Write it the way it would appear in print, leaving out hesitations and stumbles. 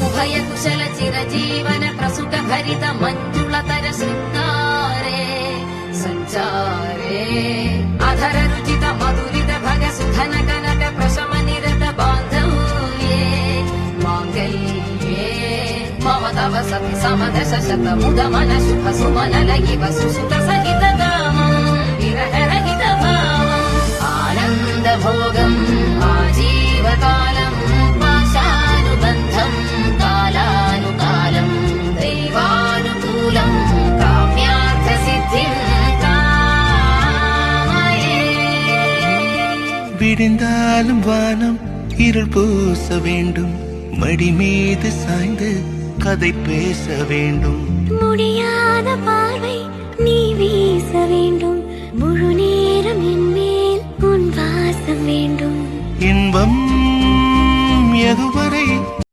उभय कुशल चिरजीवन प्रसुख भरित मंजुलतर शृंगारे संचारे अधर रुचित मधुरित भग सुधन कनक प्रशम निरत बांधव्ये मांगल्ये मम तव सति समदश शत मुद मन शुभ सुमन लगिव सुसुत सहित कामं विरह रहित भावम् आनंद भोगम् आजीवकालम् पाशानुबन्धम् कालानुकालम् दैवानुकूलम् काम्यार्थ सिद्धिम् कामये விடிந்தாலும் வானம் இருள் பூச வேண்டும் மடி மீது சாய்ந்து கதை பேச வேண்டும் முடியாத பார்வை நீ வீச வேண்டும் முழு நேரம் என் மேல் உன் வாசம் வேண்டும் இன்பம் எதுவரை